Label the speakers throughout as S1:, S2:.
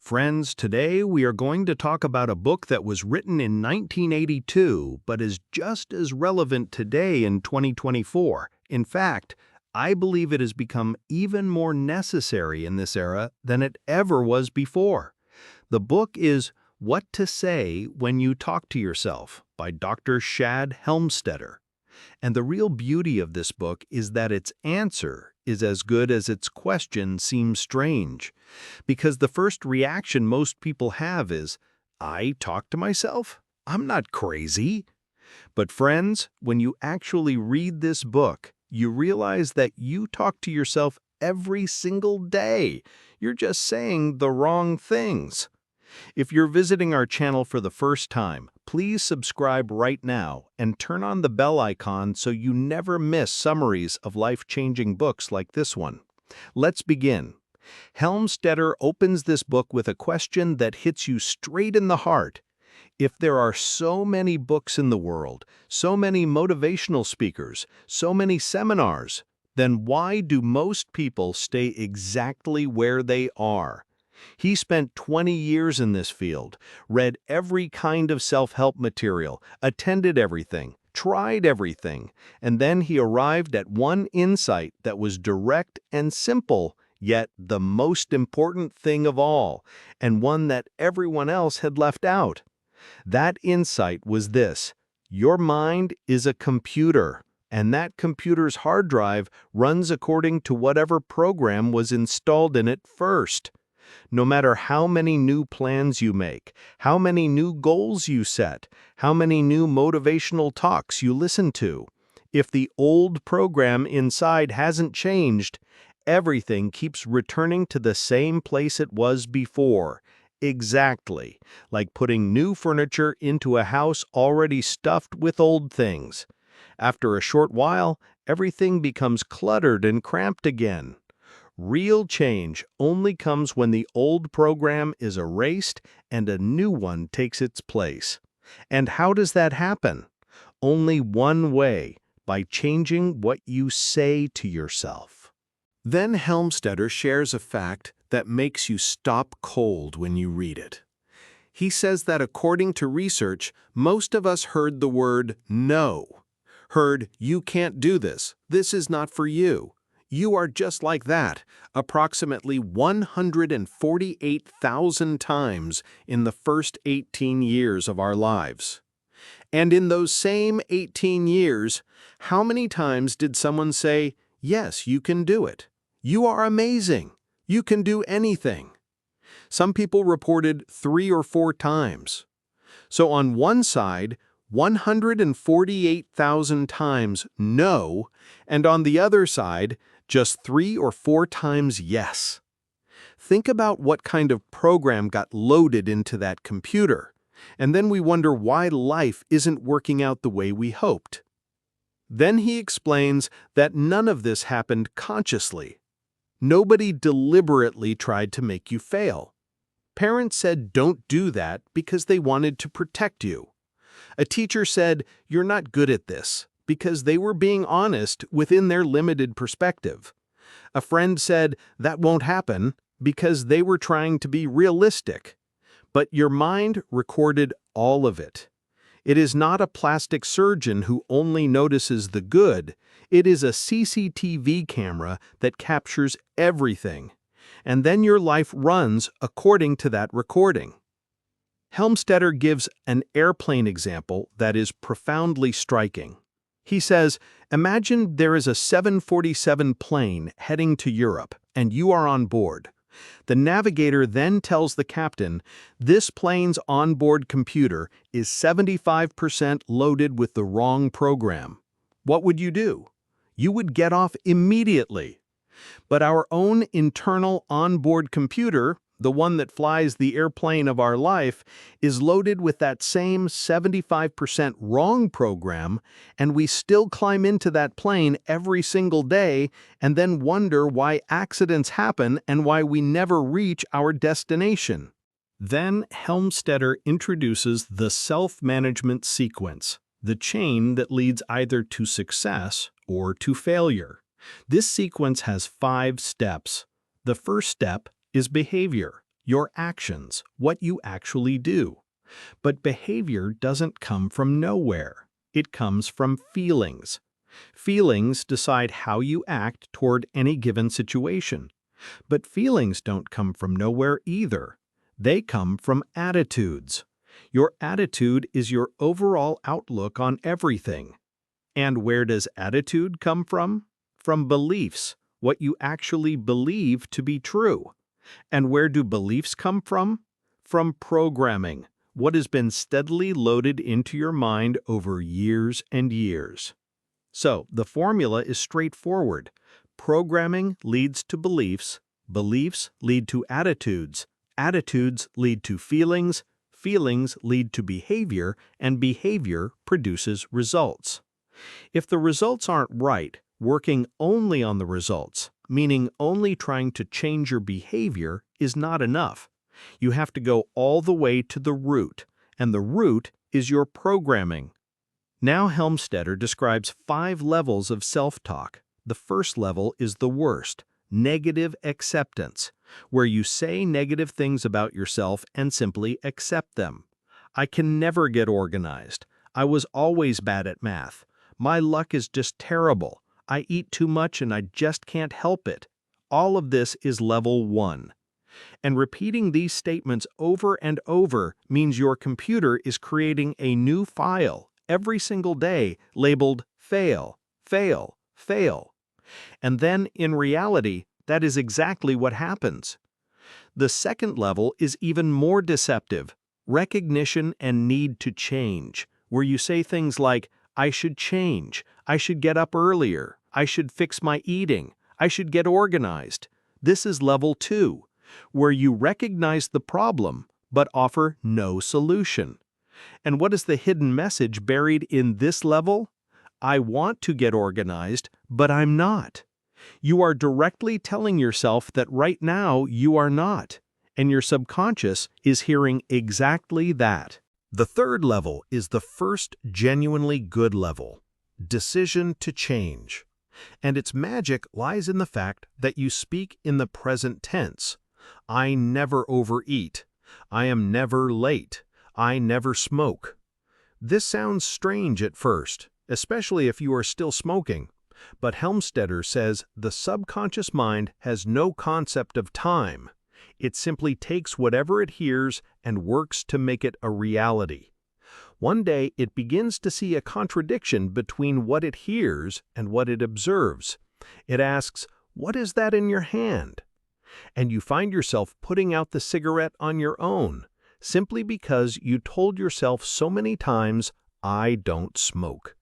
S1: Friends, today we are going to talk about a book that was written in 1982 but is just as relevant today in 2024. In fact, I believe it has become even more necessary in this era than it ever was before. The book is What to Say When You Talk to Yourself by Dr. Shad Helmstetter. And the real beauty of this book is that its answer is as good as its question seems strange. Because the first reaction most people have is, I talk to myself? I'm not crazy. But friends, when you actually read this book, you realize that you talk to yourself every single day. You're just saying the wrong things. If you're visiting our channel for the first time, please subscribe right now and turn on the bell icon so you never miss summaries of life-changing books like this one. Let's begin. Helmstetter opens this book with a question that hits you straight in the heart. If there are so many books in the world, so many motivational speakers, so many seminars, then why do most people stay exactly where they are? He spent 20 years in this field, read every kind of self-help material, attended everything, tried everything, and then he arrived at one insight that was direct and simple, yet the most important thing of all, and one that everyone else had left out. That insight was this: your mind is a computer, and that computer's hard drive runs according to whatever program was installed in it first. No matter how many new plans you make, how many new goals you set, how many new motivational talks you listen to, if the old program inside hasn't changed, everything keeps returning to the same place it was before. Exactly, like putting new furniture into a house already stuffed with old things. After a short while, everything becomes cluttered and cramped again. Real change only comes when the old program is erased and a new one takes its place. And how does that happen? Only one way: by changing what you say to yourself. Then Helmstetter shares a fact that makes you stop cold when you read it. He says that according to research, most of us heard the word no. Heard, you can't do this, this is not for you. You are just like that, approximately 148,000 times in the first 18 years of our lives. And in those same 18 years, how many times did someone say, yes, you can do it. You are amazing. You can do anything. Some people reported 3 or 4 times. So on one side, 148,000 times no, and on the other side, just 3 or 4 times yes. Think about what kind of program got loaded into that computer, and then we wonder why life isn't working out the way we hoped. Then he explains that none of this happened consciously. Nobody deliberately tried to make you fail. Parents said don't do that because they wanted to protect you. A teacher said you're not good at this because they were being honest within their limited perspective. A friend said that won't happen because they were trying to be realistic. But your mind recorded all of it. It is not a plastic surgeon who only notices the good. It is a CCTV camera that captures everything. And then your life runs according to that recording. Helmstetter gives an airplane example that is profoundly striking. He says, imagine there is a 747 plane heading to Europe, and you are on board. The navigator then tells the captain, this plane's onboard computer is 75% loaded with the wrong program. What would you do? You would get off immediately. But our own internal onboard computer, the one that flies the airplane of our life, is loaded with that same 75% wrong program, and we still climb into that plane every single day and then wonder why accidents happen and why we never reach our destination. Then Helmstetter introduces the self-management sequence, the chain that leads either to success or to failure. This sequence has 5 steps. The first step is behavior. your actions, what you actually do. But behavior doesn't come from nowhere. It comes from feelings. Feelings decide how you act toward any given situation. But feelings don't come from nowhere either. They come from attitudes. Your attitude is your overall outlook on everything. And where does attitude come from? From beliefs, what you actually believe to be true. And where do beliefs come from? From programming, what has been steadily loaded into your mind over years and years. So, the formula is straightforward. Programming leads to beliefs, beliefs lead to attitudes, attitudes lead to feelings, feelings lead to behavior, and behavior produces results. If the results aren't right, working only on the results, meaning only trying to change your behavior, is not enough. You have to go all the way to the root, and the root is your programming. Now Helmstetter describes 5 levels of self-talk. The first level is the worst, negative acceptance, where you say negative things about yourself and simply accept them. I can never get organized. I was always bad at math. My luck is just terrible. I eat too much and I just can't help it. All of this is level 1. And repeating these statements over and over means your computer is creating a new file every single day labeled fail, fail, fail. And then, in reality, that is exactly what happens. The second level is even more deceptive, recognition and need to change, where you say things like, I should change, I should get up earlier, I should fix my eating, I should get organized. This is level 2, where you recognize the problem but offer no solution. And what is the hidden message buried in this level? I want to get organized, but I'm not. You are directly telling yourself that right now you are not, and your subconscious is hearing exactly that. The third level is the first genuinely good level, decision to change. And its magic lies in the fact that you speak in the present tense. I never overeat. I am never late. I never smoke. This sounds strange at first, especially if you are still smoking. But Helmstetter says the subconscious mind has no concept of time. It simply takes whatever it hears and works to make it a reality. One day it begins to see a contradiction between what it hears and what it observes. It asks, "What is that in your hand?" And you find yourself putting out the cigarette on your own, simply because you told yourself so many times, I don't smoke.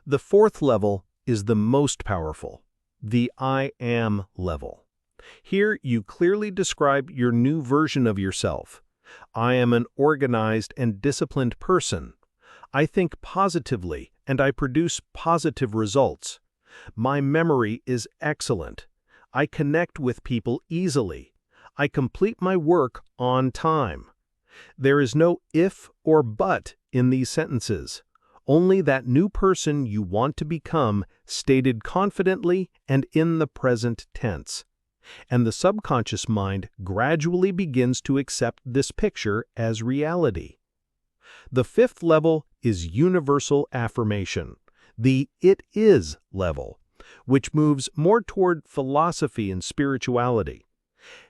S1: The fourth level is the most powerful, the I am level. Here you clearly describe your new version of yourself. I am an organized and disciplined person. I think positively and I produce positive results. My memory is excellent. I connect with people easily. I complete my work on time. There is no if or but in these sentences, only that new person you want to become stated confidently and in the present tense. And the subconscious mind gradually begins to accept this picture as reality. The fifth level is universal affirmation, the it is level, which moves more toward philosophy and spirituality.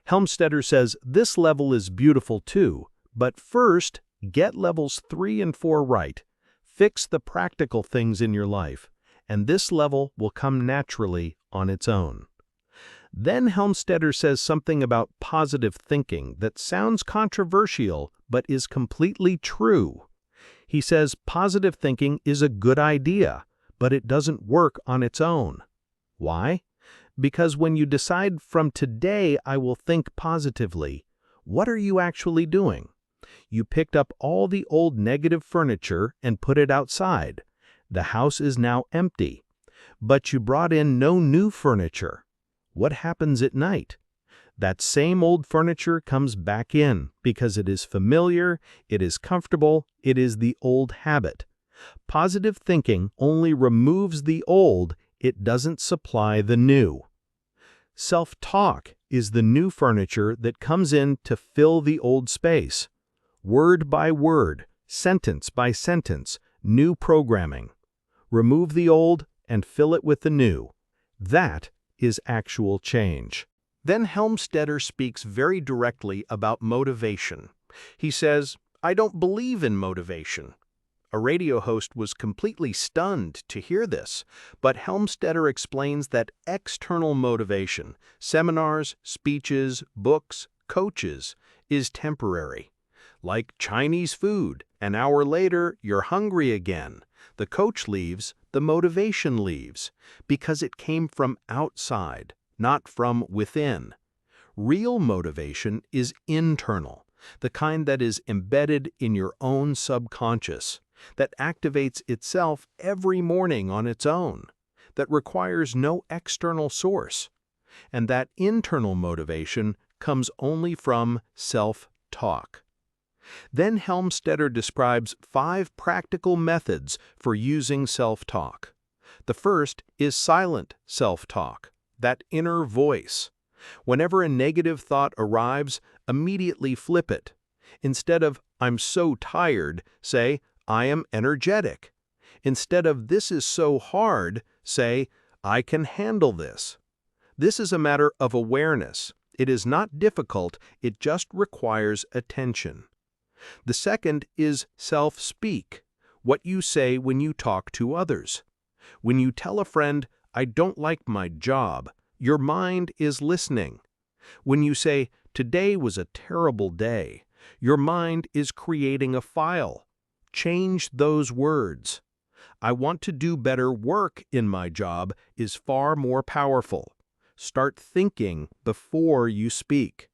S1: Helmstetter says this level is beautiful too, but first, get levels 3 and 4 right. Fix the practical things in your life, and this level will come naturally on its own. Then Helmstetter says something about positive thinking that sounds controversial but is completely true. He says positive thinking is a good idea, but it doesn't work on its own. Why? Because when you decide from today I will think positively, what are you actually doing? You picked up all the old negative furniture and put it outside. The house is now empty. But you brought in no new furniture. What happens at night? That same old furniture comes back in because it is familiar, it is comfortable, it is the old habit. Positive thinking only removes the old, it doesn't supply the new. Self-talk is the new furniture that comes in to fill the old space. Word by word, sentence by sentence, new programming. Remove the old and fill it with the new. That is actual change. Then Helmstetter speaks very directly about motivation. He says, "I don't believe in motivation." A radio host was completely stunned to hear this, but Helmstetter explains that external motivation, seminars, speeches, books, coaches, is temporary. Like Chinese food, an hour later, you're hungry again. The coach leaves, the motivation leaves, because it came from outside, not from within. Real motivation is internal, the kind that is embedded in your own subconscious, that activates itself every morning on its own, that requires no external source. And that internal motivation comes only from self-talk. Then Helmstetter describes 5 practical methods for using self-talk. The first is silent self-talk, that inner voice. Whenever a negative thought arrives, immediately flip it. Instead of "I'm so tired," say "I am energetic." Instead of "this is so hard," say "I can handle this." This is a matter of awareness. It is not difficult, it just requires attention. The second is self-speak, what you say when you talk to others. When you tell a friend, "I don't like my job," your mind is listening. When you say, "Today was a terrible day," your mind is creating a file. Change those words. "I want to do better work in my job" is far more powerful. Start thinking before you speak.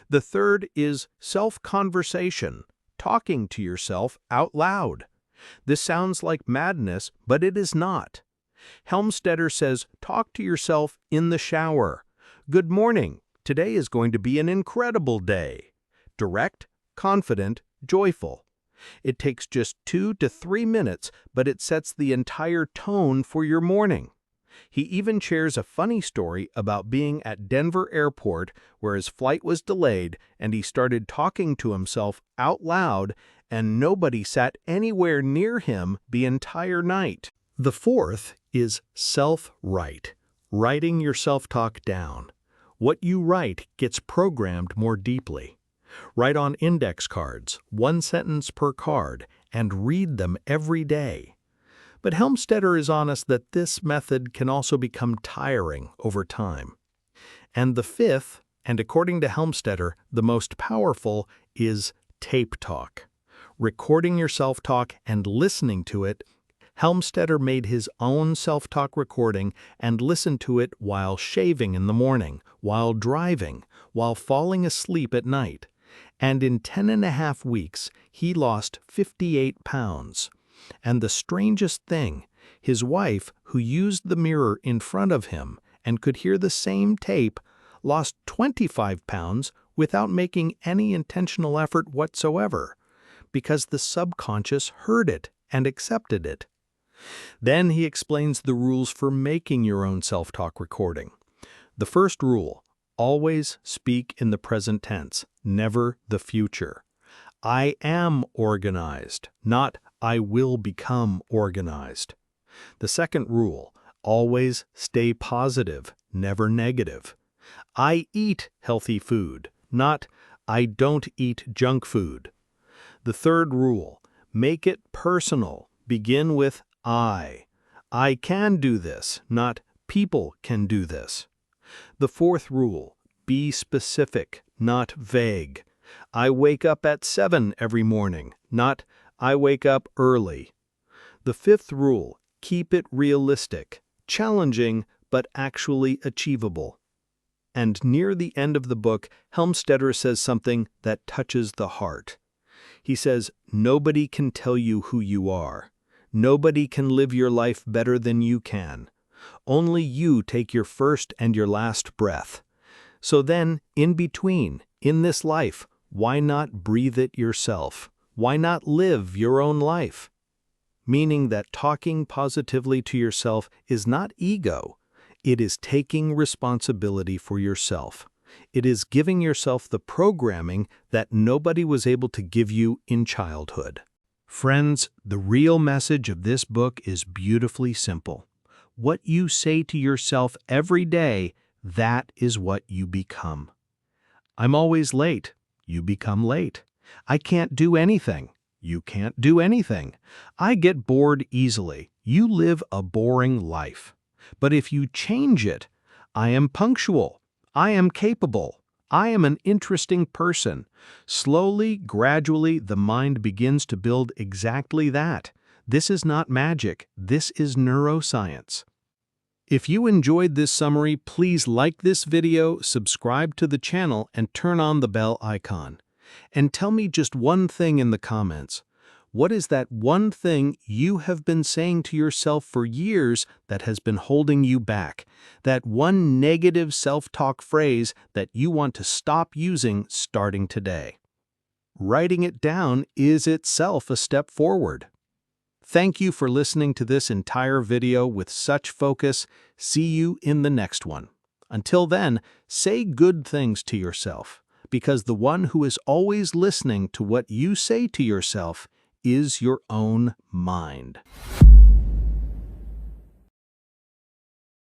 S1: The third is self-conversation, talking to yourself out loud. This sounds like madness, but it is not. Helmstetter says, talk to yourself in the shower. "Good morning. Today is going to be an incredible day." Direct, confident, joyful. It takes just 2 to 3 minutes, but it sets the entire tone for your morning. He even shares a funny story about being at Denver Airport where his flight was delayed and he started talking to himself out loud and nobody sat anywhere near him the entire night. The fourth is self-write, writing your self-talk down. What you write gets programmed more deeply. Write on index cards, 1 sentence per card, and read them every day. But Helmstetter is honest that this method can also become tiring over time. And the fifth, and according to Helmstetter, the most powerful, is tape talk. Recording your self-talk and listening to it. Helmstetter made his own self-talk recording and listened to it while shaving in the morning, while driving, while falling asleep at night. And in 10.5 weeks, he lost 58 pounds. And the strangest thing, his wife, who used the mirror in front of him and could hear the same tape, lost 25 pounds without making any intentional effort whatsoever, because the subconscious heard it and accepted it. Then he explains the rules for making your own self-talk recording. The first rule, always speak in the present tense, never the future. I am organized, not I will become organized. The second rule, always stay positive, never negative. I eat healthy food, not I don't eat junk food. The third rule, make it personal, begin with I. I can do this, not people can do this. The fourth rule, be specific, not vague. I wake up at 7 every morning, not I wake up early. The fifth rule, keep it realistic, challenging, but actually achievable. And near the end of the book, Helmstetter says something that touches the heart. He says, nobody can tell you who you are. Nobody can live your life better than you can. Only you take your first and your last breath. So then, in between, in this life, why not breathe it yourself? Why not live your own life? Meaning that talking positively to yourself is not ego. It is taking responsibility for yourself. It is giving yourself the programming that nobody was able to give you in childhood. Friends, the real message of this book is beautifully simple. What you say to yourself every day, that is what you become. I'm always late. You become late. I can't do anything. You can't do anything. I get bored easily. You live a boring life. But if you change it, I am punctual. I am capable. I am an interesting person. Slowly, gradually, the mind begins to build exactly that. This is not magic. This is neuroscience. If you enjoyed this summary, please like this video, subscribe to the channel, and turn on the bell icon. And tell me just one thing in the comments. What is that one thing you have been saying to yourself for years that has been holding you back? That one negative self-talk phrase that you want to stop using starting today? Writing it down is itself a step forward. Thank you for listening to this entire video with such focus. See you in the next one. Until then, say good things to yourself, because the one who is always listening to what you say to yourself is your own mind.